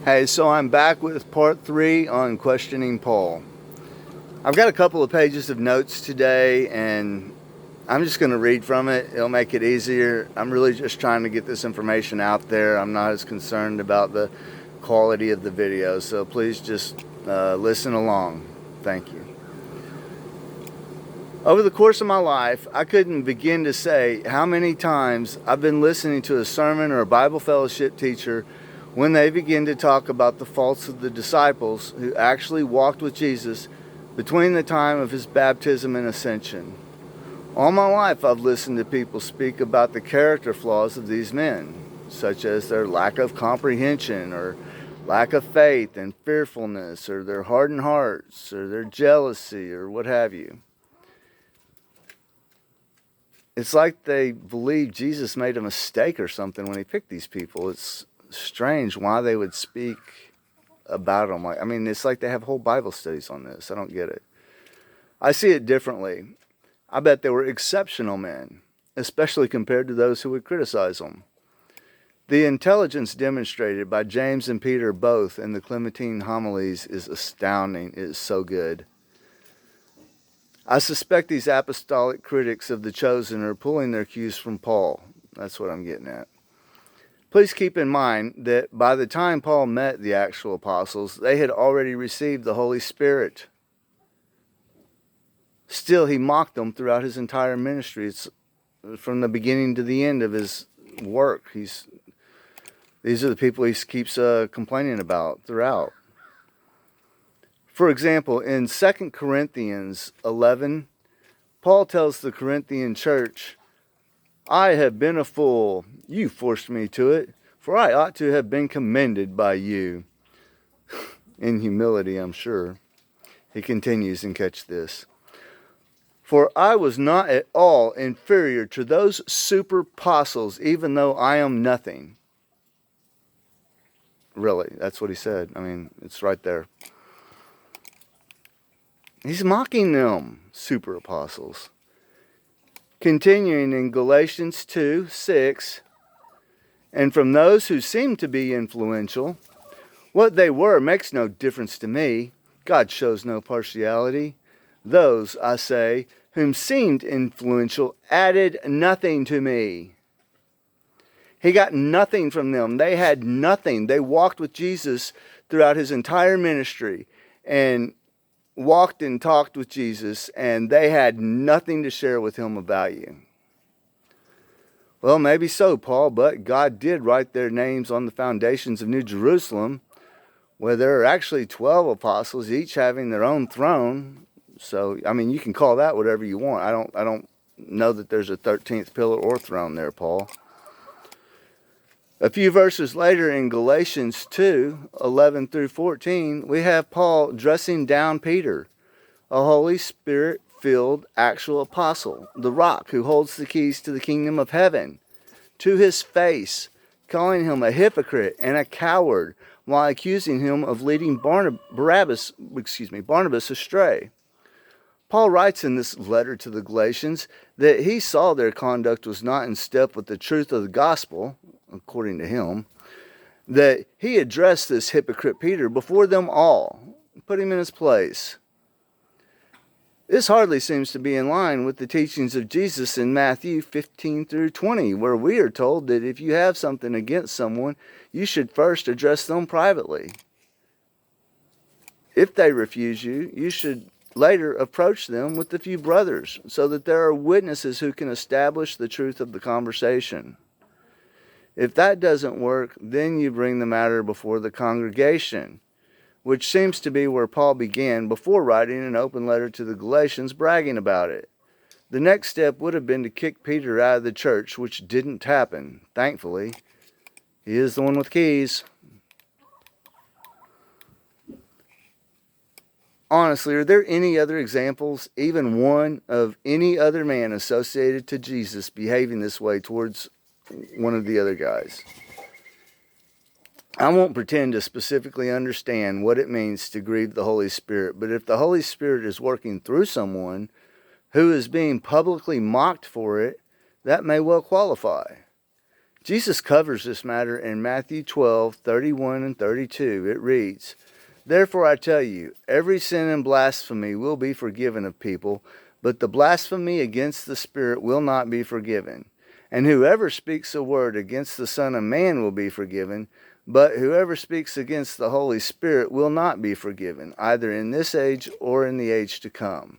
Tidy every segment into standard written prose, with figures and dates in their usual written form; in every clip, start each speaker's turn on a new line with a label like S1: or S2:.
S1: Hey, so I'm back with part 3 on questioning Paul. I've got a couple of pages of notes today, and I'm just going to read from it. It'll make it easier. I'm really just trying to get this information out there. I'm not as concerned about the quality of the video, so please just listen along. Thank you. Over the course of my life, I couldn't begin to say how many times I've been listening to a sermon or a Bible fellowship teacher when they begin to talk about the faults of the disciples who actually walked with Jesus between the time of his baptism and ascension. All my life I've listened to people speak about the character flaws of these men, such as their lack of comprehension or lack of faith and fearfulness, or their hardened hearts, or their jealousy, or what have you. It's like they believe Jesus made a mistake or something when he picked these people. It's strange why they would speak about them. It's like they have whole Bible studies on this. I don't get it. I see it differently. I bet they were exceptional men, especially compared to those who would criticize them. The intelligence demonstrated by James and Peter both in the Clementine homilies is astounding. It is so good. I suspect these apostolic critics of the chosen are pulling their cues from Paul. That's what I'm getting at. Please keep in mind that by the time Paul met the actual apostles, they had already received the Holy Spirit. Still, he mocked them throughout his entire ministry. It's from the beginning to the end of his work. These are the people he keeps complaining about throughout. For example, in 2 Corinthians 11, Paul tells the Corinthian church, "I have been a fool. You forced me to it, for I ought to have been commended by you." In humility, I'm sure. He continues, and catch this. "For I was not at all inferior to those super apostles, even though I am nothing." Really, that's what he said. It's right there. He's mocking them, super apostles. Continuing in Galatians 2:6, "And from those who seem to be influential, what they were makes no difference to me. God shows no partiality. Those, I say, whom seemed influential added nothing to me." He got nothing from them. They had nothing. They walked with Jesus throughout his entire ministry and walked and talked with Jesus, and they had nothing to share with him of value. Well, maybe so, Paul, but God did write their names on the foundations of New Jerusalem, where there are actually 12 apostles, each having their own throne. So, you can call that whatever you want. I don't know that there's a 13th pillar or throne there, Paul. A few verses later in Galatians 2:11 through 14, we have Paul dressing down Peter, a Holy Spirit-filled actual apostle, the rock who holds the keys to the kingdom of heaven, to his face, calling him a hypocrite and a coward while accusing him of leading Barnabas astray. Paul writes in this letter to the Galatians that he saw their conduct was not in step with the truth of the gospel, according to him, that he addressed this hypocrite Peter before them all, put him in his place. This hardly seems to be in line with the teachings of Jesus in Matthew 15 through 20, where we are told that if you have something against someone, you should first address them privately. If they refuse you, you should later approach them with a few brothers, so that there are witnesses who can establish the truth of the conversation. If that doesn't work, then you bring the matter before the congregation, which seems to be where Paul began before writing an open letter to the Galatians bragging about it. The next step would have been to kick Peter out of the church, which didn't happen, thankfully. He is the one with keys. Honestly, are there any other examples, even one, of any other man associated to Jesus behaving this way towards one of the other guys? I won't pretend to specifically understand what it means to grieve the Holy Spirit, but if the Holy Spirit is working through someone who is being publicly mocked for it, that may well qualify. Jesus covers this matter in Matthew 12:31 and 32. It reads, "Therefore I tell you, every sin and blasphemy will be forgiven of people, but the blasphemy against the Spirit will not be forgiven. And whoever speaks a word against the Son of Man will be forgiven, but whoever speaks against the Holy Spirit will not be forgiven, either in this age or in the age to come."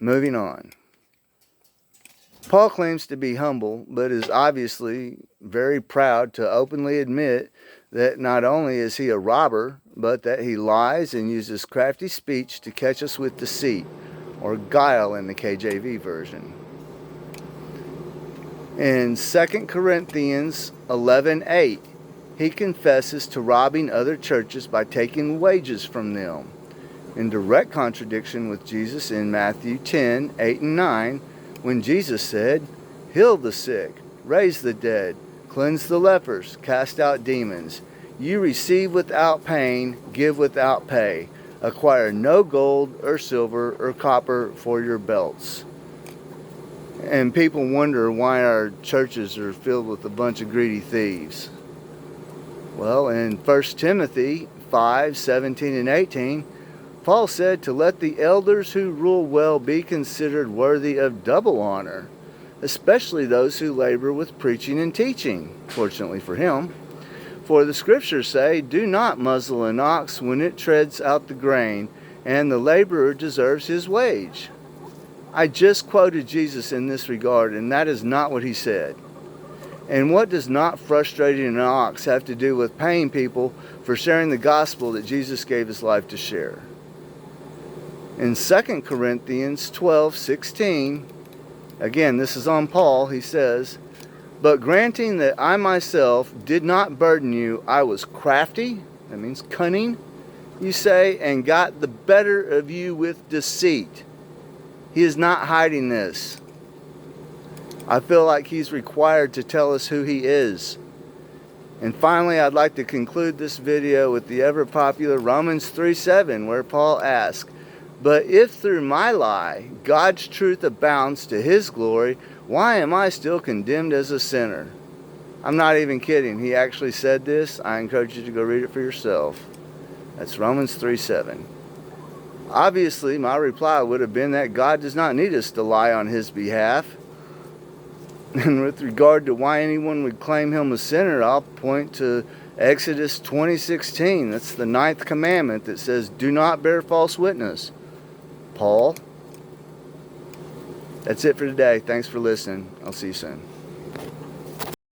S1: Moving on. Paul claims to be humble, but is obviously very proud to openly admit that not only is he a robber, but that he lies and uses crafty speech to catch us with deceit, or guile in the KJV version. In 2 Corinthians 11:8, he confesses to robbing other churches by taking wages from them, in direct contradiction with Jesus in Matthew 10:8 and 9, when Jesus said, "Heal the sick, raise the dead, cleanse the lepers, cast out demons. You receive without pain, give without pay. Acquire no gold or silver or copper for your belts." And people wonder why our churches are filled with a bunch of greedy thieves. Well, in 1 Timothy 5:17 and 18, Paul said to let the elders who rule well be considered worthy of double honor, especially those who labor with preaching and teaching, fortunately for him. For the scriptures say, "Do not muzzle an ox when it treads out the grain, and the laborer deserves his wage." I just quoted Jesus in this regard, and that is not what he said. And what does not frustrating an ox have to do with paying people for sharing the gospel that Jesus gave his life to share? In 2 Corinthians 12:16, again, this is on Paul, he says, "But granting that I myself did not burden you, I was crafty," that means cunning, "you say, and got the better of you with deceit." He is not hiding this. I feel like he's required to tell us who he is. And finally, I'd like to conclude this video with the ever-popular Romans 3:7, where Paul asks, "But if through my lie God's truth abounds to his glory, why am I still condemned as a sinner?" I'm not even kidding. He actually said this. I encourage you to go read it for yourself. That's Romans 3:7. Obviously, my reply would have been that God does not need us to lie on his behalf. And with regard to why anyone would claim him a sinner, I'll point to Exodus 20:16. That's the 9th commandment that says, "Do not bear false witness." Paul. That's it for today. Thanks for listening. I'll see you soon.